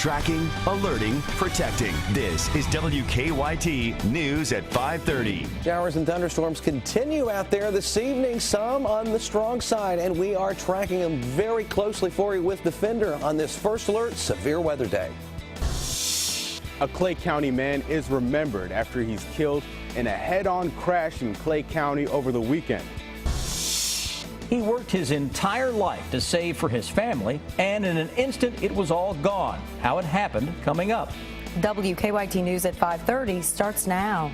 Tracking, alerting, protecting. This is WKYT News at 5:30. Showers and thunderstorms continue out there this evening, some on the strong side, and we are tracking them very closely for you with Defender on this first alert severe weather day. A Clay County man is remembered after he's killed in a head-on crash in Clay County over the weekend. He worked his entire life to save for his family, and in an instant, it was all gone. How it happened, coming up. WKYT News at 5:30 starts now.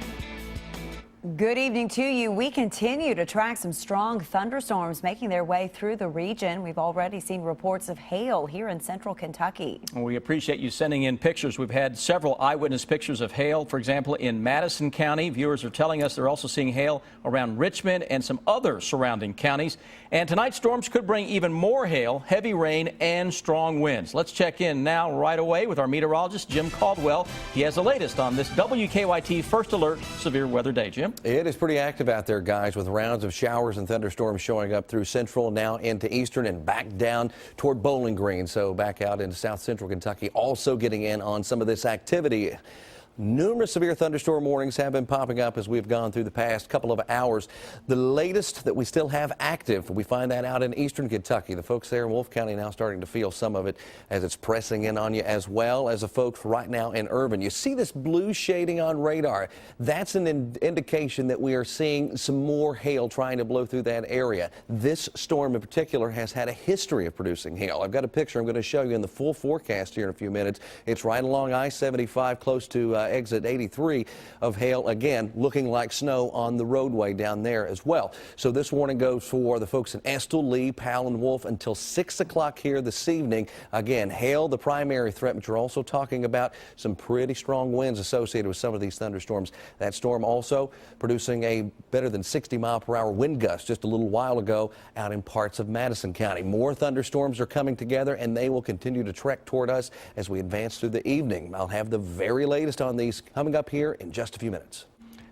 Good evening to you. We continue to track some strong thunderstorms making their way through the region. We've already seen reports of hail here in central Kentucky. We appreciate you sending in pictures. We've had several eyewitness pictures of hail. For example, in Madison County, viewers are telling us they're also seeing hail around Richmond and some other surrounding counties. And tonight's storms could bring even more hail, heavy rain, and strong winds. Let's check in now right away with our meteorologist, Jim Caldwell. He has the latest on this WKYT First Alert Severe Weather Day. Jim? It is pretty active out there, guys, with rounds of showers and thunderstorms showing up through central, now into eastern, and back down toward Bowling Green. So back out into south central Kentucky, also getting in on some of this activity. Numerous severe thunderstorm warnings have been popping up as we've gone through the past couple of hours. The latest that we still have active, we find that out in eastern Kentucky. The folks there in Wolfe County now starting to feel some of it as it's pressing in on you, as well as the folks right now in Irvin. You see this blue shading on radar. That's an indication that we are seeing some more hail trying to blow through that area. This storm in particular has had a history of producing hail. I've got a picture I'm going to show you in the full forecast here in a few minutes. It's right along I-75 close to exit 83 of hail, again looking like snow on the roadway down there as well. So this warning goes for the folks in Estill, Lee, Powell, and Wolfe until 6 o'clock here this evening. Again, hail the primary threat, but you're also talking about some pretty strong winds associated with some of these thunderstorms. That storm also producing a better than 60-mile-per-hour wind gust just a little while ago out in parts of Madison County. More thunderstorms are coming together, and they will continue to trek toward us as we advance through the evening. I'll have the very latest on these coming up here in just a few minutes.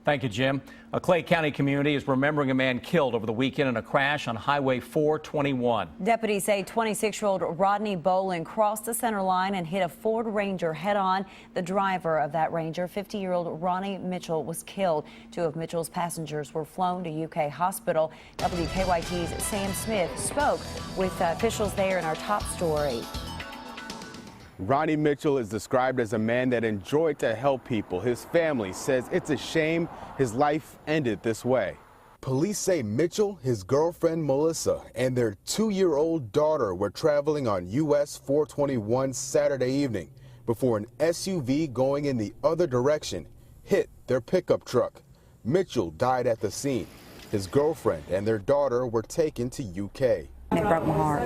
Thank you, Jim. A Clay County community is remembering a man killed over the weekend in a crash on Highway 421. Deputies say 26-year-old Rodney Bolin crossed the center line and hit a Ford Ranger head-on. The driver of that Ranger, 50-year-old Ronnie Mitchell, was killed. Two of Mitchell's passengers were flown to UK hospital. WKYT's Sam Smith spoke with officials there in our top story. Ronnie Mitchell is described as a man that enjoyed to help people. His family says it's a shame his life ended this way. Police say Mitchell, his girlfriend Melissa, and their 2-year-old daughter were traveling on US 421 Saturday evening before an SUV going in the other direction hit their pickup truck. Mitchell died at the scene. His girlfriend and their daughter were taken to UK. It broke my heart.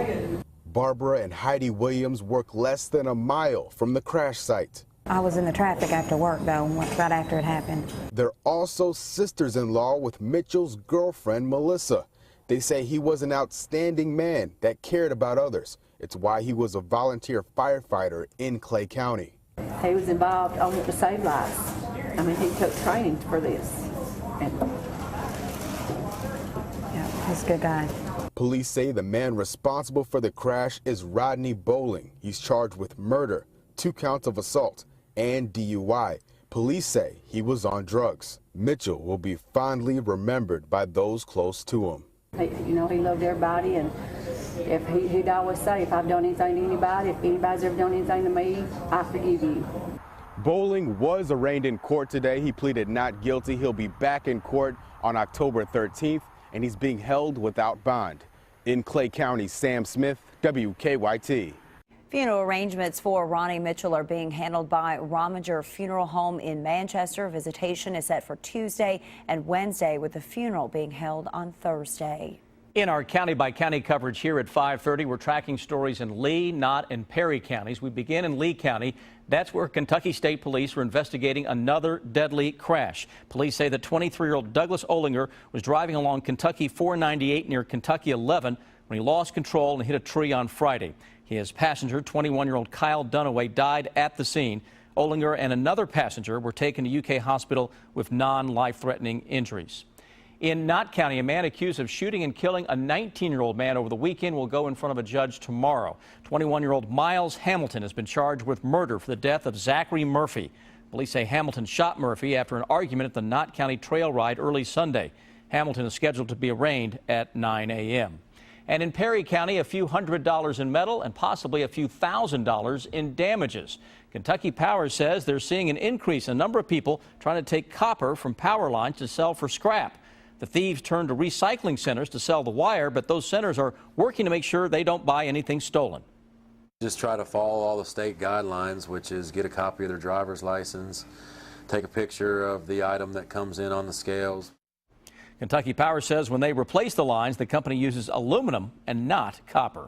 Barbara and Heidi Williams work less than a mile from the crash site. I was in the traffic after work, though, right after it happened. They're also sisters-in-law with Mitchell's girlfriend, Melissa. They say he was an outstanding man that cared about others. It's why he was a volunteer firefighter in Clay County. He was involved only to save lives. I mean, he took training for this. Yeah, he's a good guy. Police say the man responsible for the crash is Rodney Bolin. He's charged with murder, 2 counts of assault, and DUI. Police say he was on drugs. Mitchell will be fondly remembered by those close to him. He loved everybody, and if he'd always say, if I've done anything to anybody, if anybody's ever done anything to me, I forgive you. Bolin was arraigned in court today. He pleaded not guilty. He'll be back in court on October 13th. And he's being held without bond. In Clay County, Sam Smith, WKYT. Funeral arrangements for Ronnie Mitchell are being handled by Rominger Funeral Home in Manchester. Visitation is set for Tuesday and Wednesday, with the funeral being held on Thursday. In our county-by-county coverage here at 5:30, we're tracking stories in Lee, Knott, and Perry counties. We begin in Lee County. That's where Kentucky State Police are investigating another deadly crash. Police say the 23-year-old Douglas Olinger was driving along Kentucky 498 near Kentucky 11 when he lost control and hit a tree on Friday. His passenger, 21-year-old Kyle Dunaway, died at the scene. Olinger and another passenger were taken to UK hospital with non-life-threatening injuries. In Knott County, a man accused of shooting and killing a 19-year-old man over the weekend will go in front of a judge tomorrow. 21-year-old Miles Hamilton has been charged with murder for the death of Zachary Murphy. Police say Hamilton shot Murphy after an argument at the Knott County trail ride early Sunday. Hamilton is scheduled to be arraigned at 9 a.m. And in Perry County, a few $100s in metal and possibly a few $1,000s in damages. Kentucky Power says they're seeing an increase in the number of people trying to take copper from power lines to sell for scrap. The thieves turn to recycling centers to sell the wire, but those centers are working to make sure they don't buy anything stolen. Just try to follow all the state guidelines, which is get a copy of their driver's license, take a picture of the item that comes in on the scales. Kentucky Power says when they replace the lines, the company uses aluminum and not copper.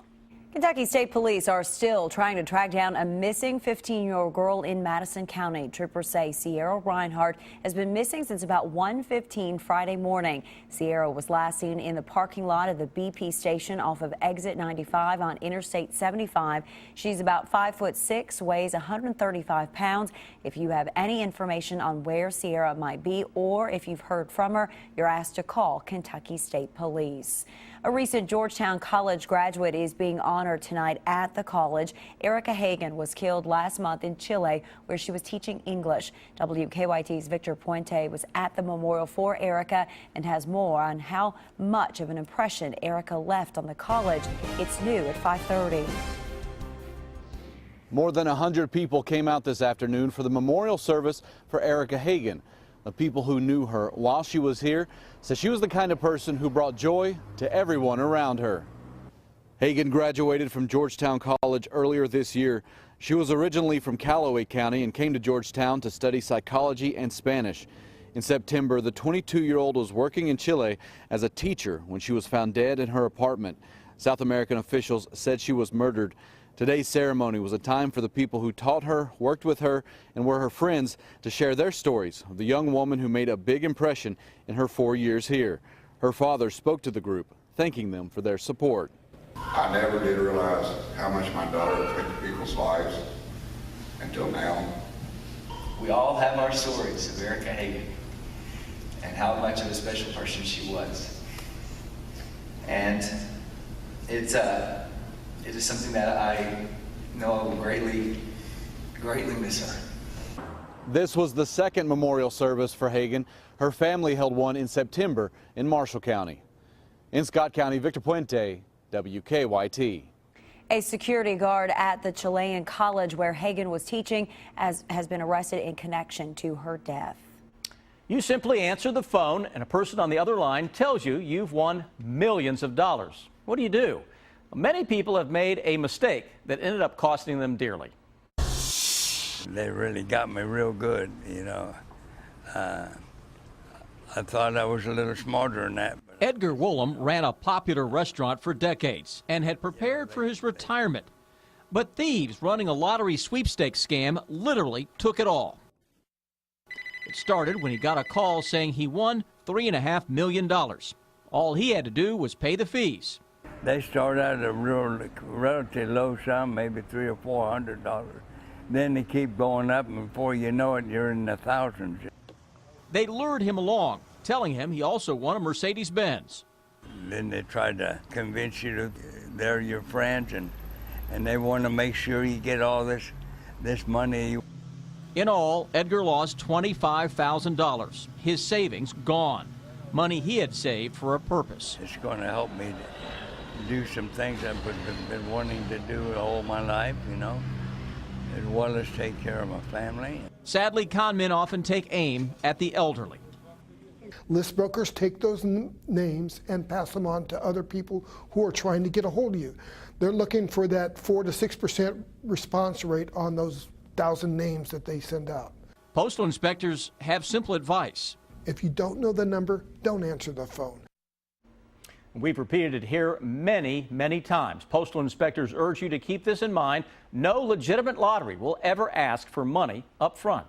Kentucky State Police are still trying to track down a missing 15-year-old girl in Madison County. Troopers say Sierra Reinhardt has been missing since about 1:15 Friday morning. Sierra was last seen in the parking lot of the BP station off of exit 95 on Interstate 75. She's about 5'6", weighs 135 pounds. If you have any information on where Sierra might be or if you've heard from her, you're asked to call Kentucky State Police. A recent Georgetown College graduate is being honored tonight at the college. Erica Hagan was killed last month in Chile, where she was teaching English. WKYT's Victor Puente was at the memorial for Erica and has more on how much of an impression Erica left on the college. It's new at 5:30. More than 100 people came out this afternoon for the memorial service for Erica Hagan. The people who knew her while she was here said she was the kind of person who brought joy to everyone around her. Hagan graduated from Georgetown College earlier this year. She was originally from Callaway County and came to Georgetown to study psychology and Spanish. In September, the 22-year-old was working in Chile as a teacher when she was found dead in her apartment. South American officials said she was murdered. Today's ceremony was a time for the people who taught her, worked with her, and were her friends to share their stories of the young woman who made a big impression in her 4 years here. Her father spoke to the group, thanking them for their support. I never did realize how much my daughter affected people's lives until now. We all have our stories of Erica Hagan and how much of a special person she was. And it is something that I know I will greatly miss her. This was the second memorial service for Hagan. Her family held one in September in Marshall County. In Scott County, Victor Puente, WKYT. A security guard at the Chilean college where Hagan was teaching has been arrested in connection to her death. You simply answer the phone and a person on the other line tells you you've won millions of dollars. What do you do? Many people have made a mistake that ended up costing them dearly. They really got me real good, you know. I thought I was a little smarter than that. Edgar Woolham ran a popular restaurant for decades and had prepared for his retirement. But thieves running a lottery sweepstakes scam literally took it all. It started when he got a call saying he won $3.5 million. All he had to do was pay the fees. They start out at a relatively low sum, maybe $300 or $400. Then they keep going up, and before you know it, you're in the thousands. They lured him along, telling him he also won a Mercedes-Benz. Then they try to convince you that they're your friends, and they want to make sure you get all this money. In all, Edgar lost $25,000. His savings gone. Money he had saved for a purpose. It's going to help me to do some things I've been wanting to do all my life, you know, as well as take care of my family. Sadly, con men often take aim at the elderly. List brokers take those names and pass them on to other people who are trying to get a hold of you. They're looking for that 4 to 6% response rate on those 1,000 names that they send out. Postal inspectors have simple advice. If you don't know the number, don't answer the phone. We've repeated it here many, many times. Postal inspectors urge you to keep this in mind. No legitimate lottery will ever ask for money up front.